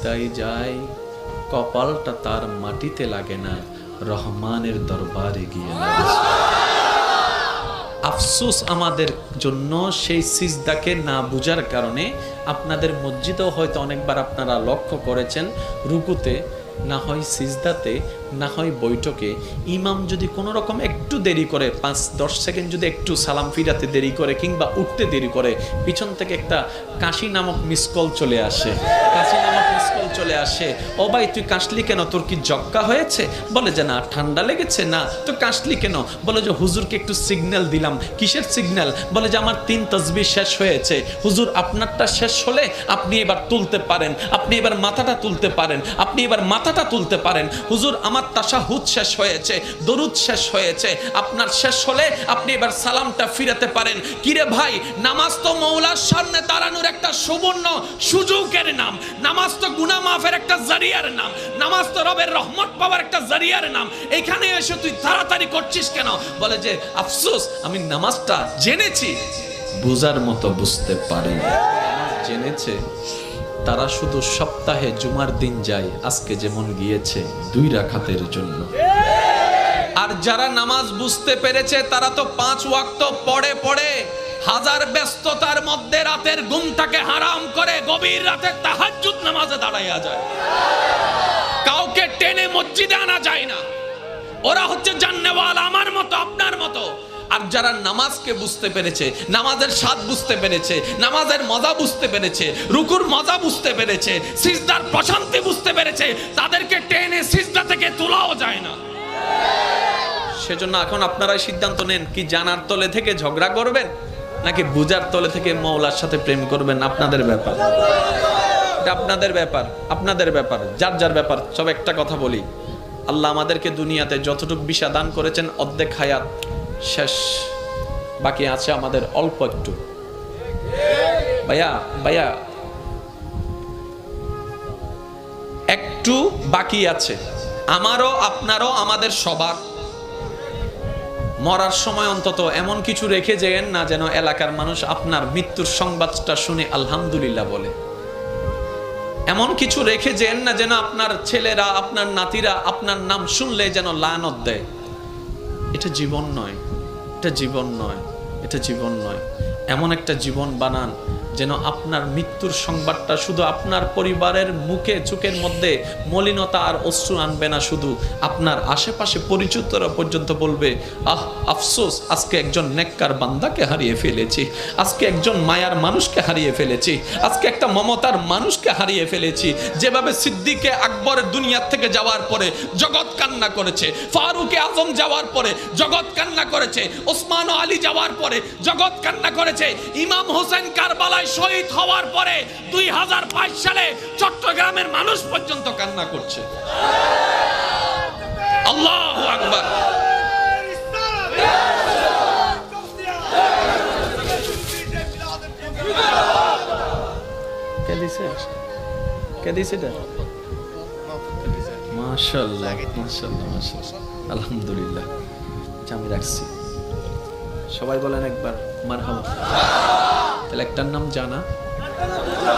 সিজদায় যায়, কপালটা তার মাটিতে লাগে না, রহমানের দরবারে গিয়ে লাগে। আফসোস আমাদের জন্য সেই সিজদাকে না বুঝার কারণে। আপনাদের মসজিদেও হয়তো অনেকবার আপনারা লক্ষ্য করেছেন, রুকুতে না হয় সিজদাতে না হয় বৈঠকে ইমাম যদি কোনো রকম একটু দেরি করে, 5-10 সেকেন্ড যদি একটু সালাম ফিরাতে দেরি করে কিংবা উঠতে দেরি করে, পিছন থেকে একটা কাশি নামক মিসকল চলে আসে। কাশি নামক মিসকল চলে আসে, ও ভাই তুই কাশলি কেন, তোর কি জক্কা হয়েছে? বলে যে না, ঠান্ডা লেগেছে। না তো কাশলি কেন? বলে যে হুজুরকে একটু সিগন্যাল দিলাম। কিসের সিগন্যাল? বলে যে আমার 3 তাসবিহ শেষ হয়েছে। হুজুর আপনারটা শেষ হলে আপনি এবার তুলতে পারেন, আপনি এবার মাথাটা তুলতে পারেন, আপনি এবার মাথাটা তুলতে পারেন। হুজুর আমার তাশাহুদ শেষ হয়েছে, দরুদ শেষ হয়েছে, আপনার শেষ হলে আপনি এবার সালামটা ফিরাতে পারেন। কিরে ভাই, নামাজ তো মওলার সামনে দাঁড়ানোর একটা সুবর্ণ সুযোগের নাম, নামাজ তো গুনাহ মাফের একটা জারিয়ার নাম, নামাজ তো রবের রহমত পাওয়ার একটা জারিয়ার নাম। এখানে এসে তুই তাড়াতাড়ি করছিস কেন? বলে যে আফসোস, আমি নামাজটা জেনেছি, বুঝার মতো বুঝতে পারি। জেনেছে তারা শুধু সপ্তাহে জুমার দিন যায়, আজকে যেমন গিয়েছে 2 রাকাতের জন্য। আর যারা নামাজ বুঝতে পেরেছে তারা তো 5 ওয়াক্ত পড়ে পড়ে, হাজার ব্যস্ততার মধ্যে রাতের ঘুমটাকে হারাম করে গভীর রাতে তাহাজ্জুদ নামাজে দাঁড়াইয়া যায়। কাউকে টেনে মসজিদে আনা যায় না। ওরা হচ্ছে জান্নেওয়ালা, আমার মতো আপনার মতো। আর যারা নামাজকে বুঝতে পেরেছে, নামাজের স্বাদ বুঝতে পেরেছে, নামাজের মজা বুঝতে পেরেছে, রুকুর মজা বুঝতে পেরেছে, সিজদার প্রশান্তি বুঝতে পেরেছে, তাদেরকে টেনে সিজদা থেকে তোলাও যায় না। সেজন্য এখন আপনারাই সিদ্ধান্ত নেন, কি জানার তলে থেকে ঝগড়া করবেন নাকি বুঝার তলে থেকে মওলার সাথে প্রেম করবেন। আপনাদের ব্যাপার, এটা আপনাদের ব্যাপার, আপনাদের ব্যাপার, যার যার ব্যাপার। সব একটা কথা বলি, আল্লাহ আমাদেরকে দুনিয়াতে যতটুকু বিশা দান করেছেন, অর্ধেক হায়াত শেষ, বাকি আছে আমাদের অল্প একটু। ভাইয়া একটু বাকি আছে, আমারও আপনারও, আমাদের সবার। মরার সময় অন্তত এমন কিছু রেখে যেন না, যেন এলাকার মানুষ আপনার মৃত্যুর সংবাদটা শুনে আলহামদুলিল্লাহ বলে। এমন কিছু রেখে যেন না, যেন আপনার ছেলেরা, আপনার নাতিরা আপনার নাম শুনলে যেন লানত দেয়। এটা জীবন নয়, এটা জীবন নয়, এটা জীবন নয়। এমন একটা জীবন বানান যেন আপনার মৃত্যুর সংবাদটা শুধু আপনার পরিবারের মুখে চোখের মধ্যে মলিনতা আর অশ্রু আনবে না, শুধু আপনার আশেপাশে পরিচিতরা পর্যন্ত বলবে, আহ আফসোস, আজকে একজন নেককার বান্দাকে হারিয়ে ফেলেছি, আজকে একজন মায়ার মানুষকে হারিয়ে ফেলেছি, আজকে একটা মমতার মানুষকে হারিয়ে ফেলেছি। যেভাবে সিদ্দিকে আকবরের দুনিয়া থেকে যাওয়ার পরে জগৎ কান্না করেছে, ফারুকে আজম যাওয়ার পরে জগৎ কান্না করেছে, ওসমান ও আলী যাওয়ার পরে জগৎ কান্না করেছে, ইমাম হোসেন কারবালায় শহীদ হওয়ার পরে 2005 সালে চট্টগ্রামের মানুষ পর্যন্ত কান্না করছে। আল্লাহু আকবার। কে দিছে? কে দিছে এটা? মাশাআল্লাহ, মাশাআল্লাহ, মাশাআল্লাহ, আলহামদুলিল্লাহ। আমি রাখছি, সবাই বলেন একবার মারহাবা। তাহলে একটার নাম জানা।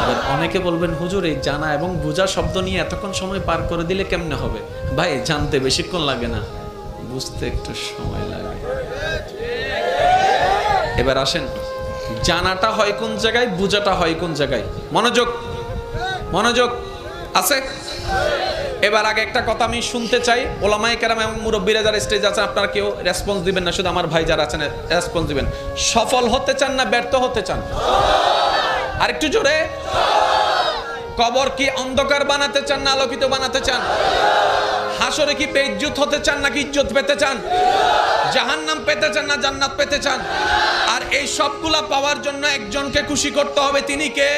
আবার অনেকে বলবেন, হুজুর এই জানা এবং বুঝা শব্দ নিয়ে এতক্ষণ সময় পার করে দিলে কেমনে হবে? ভাই, জানতে বেশিক্ষণ লাগে না, বুঝতে একটু সময় লাগে। এবার আসেন, জানাটা হয় কোন জায়গায়, বুঝাটা হয় কোন জায়গায়। মনোযোগ, মনোযোগ আছে। এবার আগে একটা কথা আমি শুনতে চাই, ওলামায়ে কেরাম এবং মুরব্বীরা যারা স্টেজ আছেন, আপনারা কেউ রেসপন্স দিবেন না, শুধু আমার ভাই যারা আছেন রেসপন্স দিবেন। সফল হতে চান না ব্যর্থ হতে চান? আরেকটু জোরে। কবর কি অন্ধকার বানাতে চান না আলোকিত বানাতে চান? হাসরে কি বেইজ্জত হতে চান নাকি ইজ্জত পেতে চান? জাহান্নাম পেতে চান না জান্নাত পেতে চান? আর এই সবগুলা পাওয়ার জন্য একজনকে খুশি করতে হবে, তিনি কে?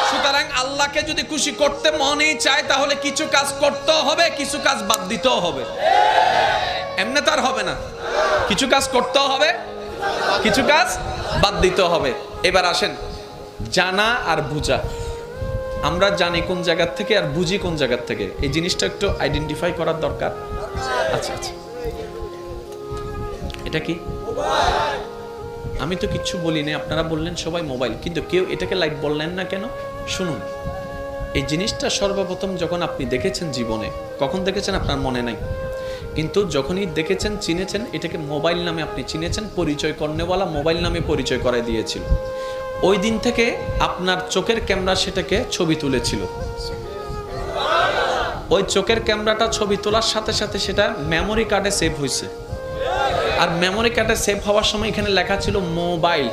সুতরাং আল্লাহকে যদি খুশি করতে মনেই চায়, তাহলে কিছু কাজ করতেও হবে, কিছু কাজ বাদ দিতেও হবে। এমনি তার হবে না, কিছু কাজ করতেও হবে, কিছু কাজ বাদ দিতেও হবে। এবার আসেন, জানা আর বুঝা। আমরা জানি কোন জায়গা থেকে আর বুঝি কোন জায়গা থেকে, এই জিনিসটা একটু আইডেন্টিফাই করার দরকার। আচ্ছা আচ্ছা, এটা কি? আমি তো কিচ্ছু বলিনি, আপনারা বললেন সবাই মোবাইল, কিন্তু কেউ এটাকে লাইট বললেন না কেন? শুনুন, এই জিনিসটা সর্বপ্রথম যখন আপনি দেখেছেন জীবনে, কখন দেখেছেন আপনার মনে নাই, কিন্তু যখনই দেখেছেন, চিনেছেন, এটাকে মোবাইল নামে আপনি চিনেছেন, পরিচয় কর্নেওয়ালা মোবাইল নামে পরিচয় করায় দিয়েছিল। ওই দিন থেকে আপনার চোখের ক্যামেরা সেটাকে ছবি তুলেছিল। ওই চোখের ক্যামেরাটা ছবি তোলার সাথে সাথে সেটা মেমোরি কার্ডে সেভ হয়েছে। আর মেমোরি কার্ডে সেভ হওয়ার সময় এখানে লেখা ছিল মোবাইল।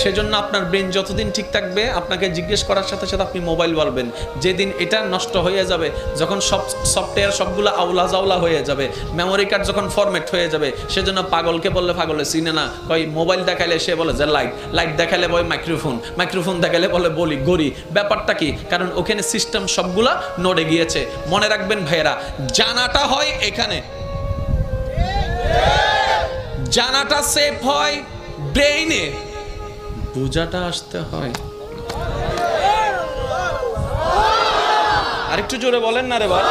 সেজন্য আপনার ব্রেন যতদিন ঠিক থাকবে, আপনাকে জিজ্ঞেস করার সাথে সাথে আপনি মোবাইল বলবেন। যেদিন এটা নষ্ট হয়ে যাবে, যখন সব সফটওয়্যার সবগুলো আউলা জাউলা হয়ে যাবে, মেমোরি কার্ড যখন ফরম্যাট হয়ে যাবে, সেজন্য পাগলকে বললে পাগলে চিনে না, কই মোবাইল দেখাইলে সে বলে যে লাইট, লাইট দেখাইলে বলে মাইক্রোফোন, মাইক্রোফোন দেখাইলে বলে বলি গড়ি। ব্যাপারটা কি? কারণ ওখানে সিস্টেম সবগুলা নড়ে গিয়েছে। মনে রাখবেন ভাইয়েরা, জানাটা হয় এখানে, জানাটা সেভ হয় ব্রেইনে, বুঝাটা আসতে হয়। আরেকটু জোরে বলেন না রে ভাই।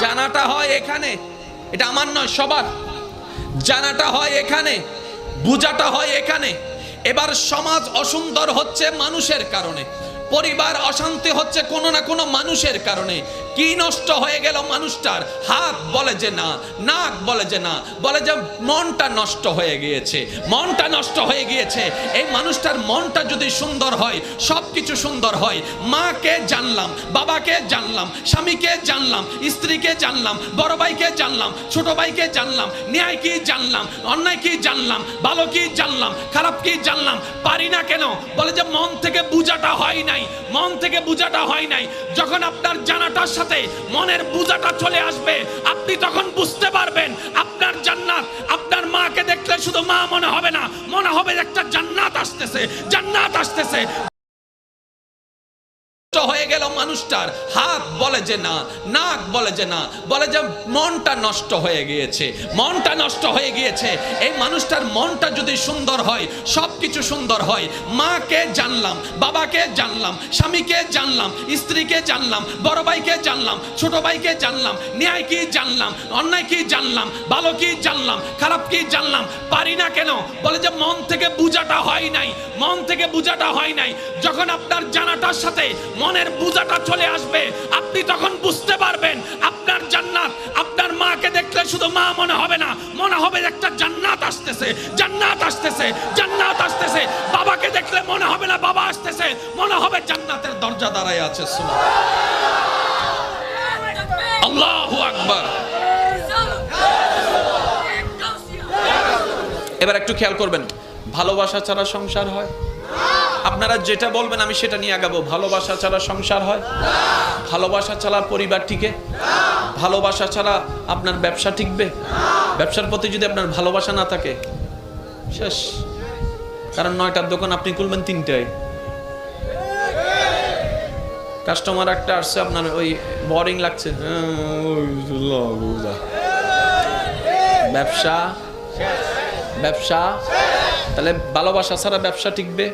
জানাটা হয় এখানে, এটা আমার নয়, সবার। জানাটা হয় এখানে, বুঝাটা হয় এখানে। এবার সমাজ অসুন্দর হচ্ছে মানুষের কারণে, পরিবার অশান্তি হচ্ছে কোনো না কোনো মানুষের কারণে। কি নষ্ট হয়ে গেল মানুষটার? হাত বলে যে না, নাক বলে যে না, বলে যে মনটা নষ্ট হয়ে গিয়েছে, মনটা নষ্ট হয়ে গিয়েছে। এই মানুষটার মনটা যদি সুন্দর হয়, সব কিছু সুন্দর হয়। মাকে জানলাম, বাবাকে জানলাম, স্বামীকে জানলাম, স্ত্রীকে জানলাম, বড় ভাইকে জানলাম, ছোট ভাইকে জানলাম, ন্যায় কি জানলাম, অন্যায় কি জানলাম, ভালো কি জানলাম, খারাপ কি জানলাম। পারি না কেন? বলে যে মন থেকে বুঝাটা হয় নাই, মন থেকে বুঝাটা হয় নাই। যখন আপনার জানাটার সাথে মনের বুঝাটা চলে আসবে, আপনি তখন বুঝতে পারবেন আপনার জান্নাত। আপনার মাকে দেখলে শুধু মা মনে হবে না, মনে হবে একটা জান্নাত আসতেছে, জান্নাত আসতেছে। হয়ে গেল মানুষটার, হাত বলে যে না, নাক বলে যে না, বলে যে মনটা নষ্ট হয়ে গিয়েছে, মনটা নষ্ট হয়ে গিয়েছে। এই মানুষটার মনটা যদি সুন্দর হয়, সব কিছু সুন্দর হয়। মাকে জানলাম, বাবাকে জানলাম, স্বামীকে জানলাম, স্ত্রীকে জানলাম, বড় ভাইকে জানলাম, ছোট ভাইকে জানলাম, ন্যায় কি জানলাম, অন্যায় কি জানলাম, ভালো কি জানলাম, খারাপ কি জানলাম। পারি না কেন? বলে যে মন থেকে বুঝাটা হয় নাই, মন থেকে বুঝাটা হয় নাই। যখন আপনার জানাটার সাথে মনের বুঝাটা চলে আসবে, আপনি তখন বুঝতে পারবেন আপনার জান্নাত। আপনার মাকে দেখলে শুধু মা মনে হবে না, মনে হবে একটা জান্নাত আসতেছে, জান্নাত আসতেছে, জান্নাত আসতেছে। বাবাকে দেখলে মনে হবে না বাবা আসতেছে, মনে হবে জান্নাতের দরজা দাঁড়ায় আছে। সুবহানাল্লাহ, আল্লাহু আকবার। এবার একটু খেয়াল করবেন, ভালোবাসা ছাড়া সংসার হয়? আপনারা যেটা বলবেন আমি সেটা নিয়ে আগাবো। ভালোবাসা ছাড়া সংসার হয়? ভালোবাসা ছাড়া পরিবার টিকে? ভালোবাসা ছাড়া আপনার ব্যবসা টিকবে? ব্যবসার প্রতি যদি আপনার ভালোবাসা না থাকে, শেষ। কারণ 9টার দোকান আপনি খুলবেন 3টায়, কাস্টমার একটা আসছে, আপনার ওই বোরিং লাগছে, ব্যবসা ব্যবসা। তাহলে ভালোবাসা ছাড়া ব্যবসা টিকবে?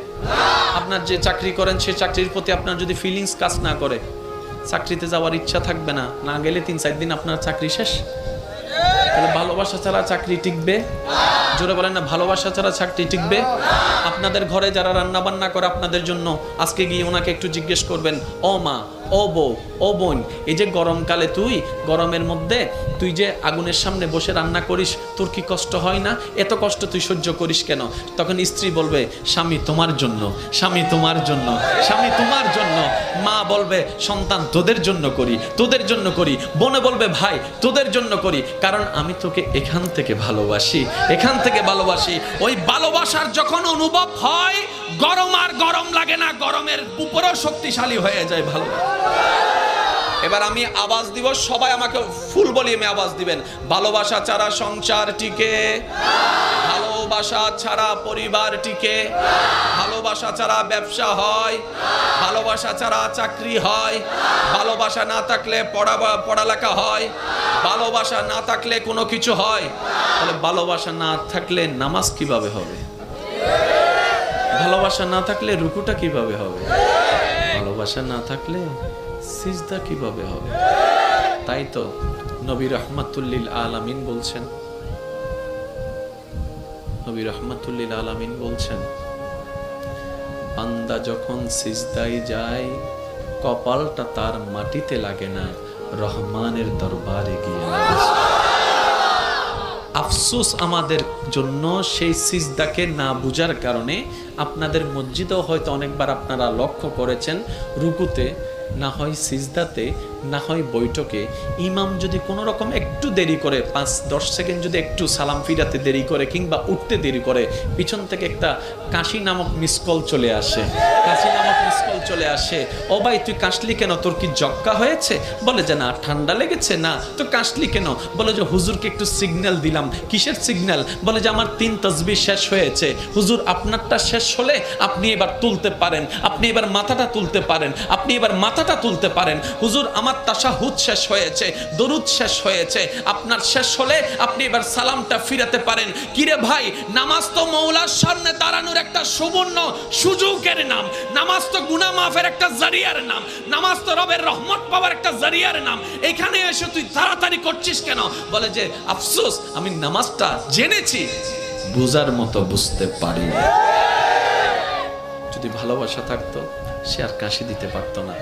আপনার যে চাকরি করেন সে চাকরির প্রতি আপনার যদি ফিলিংস কাজ না করে, চাকরিতে যাওয়ার ইচ্ছা থাকবে না, না গেলে 3-4 দিন আপনার চাকরি শেষ। তাহলে ভালোবাসা ছাড়া চাকরি টিকবে? জোরে বলেন না, ভালোবাসা ছাড়া চাকরি টিকবে? আপনাদের ঘরে যারা রান্না বান্না করে আপনাদের জন্য, আজকে গিয়ে ওনাকে একটু জিজ্ঞেস করবেন, ও মা, ও বউ, ও বোন, এই যে গরমকালে তুই গরমের মধ্যে তুই যে আগুনের সামনে বসে রান্না করিস, তোর কি কষ্ট হয় না? এত কষ্ট তুই সহ্য করিস কেন? তখন স্ত্রী বলবে, স্বামী তোমার জন্য, স্বামী তোমার জন্য, স্বামী তোমার জন্য। মা বলবে, সন্তান তোদের জন্য করি, তোদের জন্য করি। বোনে বলবে, ভাই তোদের জন্য করি, কারণ আমি তোকে এখান থেকে ভালোবাসি, এখান থেকে ভালোবাসি। ওই ভালোবাসার যখন অনুভব হয়, গরম আর গরম লাগে না, গরমের উপরেও শক্তিশালী হয়ে যায় ভালোবাসা। এবার আমি আওয়াজ দিব, সবাই আমাকে ফুল ভলিউমে আওয়াজ দিবেন। ভালোবাসা ছাড়া সংসার টিকে? ভালোবাসা ছাড়া পরিবার টিকে? ভালোবাসা ছাড়া ব্যবসা হয়? ভালোবাসা ছাড়া চাকরি হয়? ভালোবাসা না থাকলে পড়ালেখা হয়? ভালোবাসা না থাকলে কোনো কিছু হয়? তাহলে ভালোবাসা না থাকলে নামাজ কিভাবে হবে? ভালোবাসা না থাকলে রুকুটা কিভাবে হবে? ভালোবাসা না থাকলে সিজদা কিভাবে হবে? তাই তো নবী রাহমাতুল লিল আলামিন বলছেন, নবী রাহমাতুল লিল আলামিন বলছেন, বান্দা যখন সিজদায় যায় কপালটা তার মাটিতে লাগে না, রহমানের দরবারে গিয়ে লাগে। আফসোস আমাদের জন্য সেই সিজদাকে না বুঝার কারণে। আপনাদের মসজিদেও হয়তো অনেকবার আপনারা লক্ষ্য করেছেন, রুকুতে না হয় সিজদাতে না হয় বৈঠকে ইমাম যদি কোনো রকম একটু দেরি করে, 5-10 সেকেন্ড যদি একটু সালাম ফিরাতে দেরি করে কিংবা উঠতে দেরি করে, পিছন থেকে একটা কাশি নামক মিসকল চলে আসে। কাশি নামক মিসকল চলে আসে, ও ভাই তুই কাশলি কেন, তোর কি জক্কা হয়েছে? বলে যে না, ঠান্ডা লেগেছে। না তো কাশলি কেন? বলে যে হুজুরকে একটু সিগন্যাল দিলাম। কিসের সিগন্যাল? বলে যে আমার 3 তাসবিহ শেষ হয়েছে। হুজুর আপনারটা শেষ হলে আপনি এবার তুলতে পারেন, আপনি এবার মাথাটা তুলতে পারেন, আপনি এবার মাথাটা তুলতে পারেন। হুজুর আমার তাশাহুদ শেষ হয়েছে, দরুদ শেষ হয়েছে, আপনার শেষ হলে আপনি এবার সালামটা ফিরাতে পারেন। কিরে ভাই, নামাজ তো মওলার সামনে দাঁড়ানোর একটা সুবর্ণ সুযোগের নাম, নামাজ তো গুনাহ মাফের একটা জারিয়ার নাম, নামাজ তো রবের রহমত পাওয়ার একটা জারিয়ার নাম। এখানে এসে তুই তাড়াতাড়ি করছিস কেন? বলে যে আফসোস, আমি নামাজটা জেনেছি, বুঝার মতো বুঝতে পারি। যদি ভালোবাসা থাকতো সে আর কাশি দিতে পারতো না।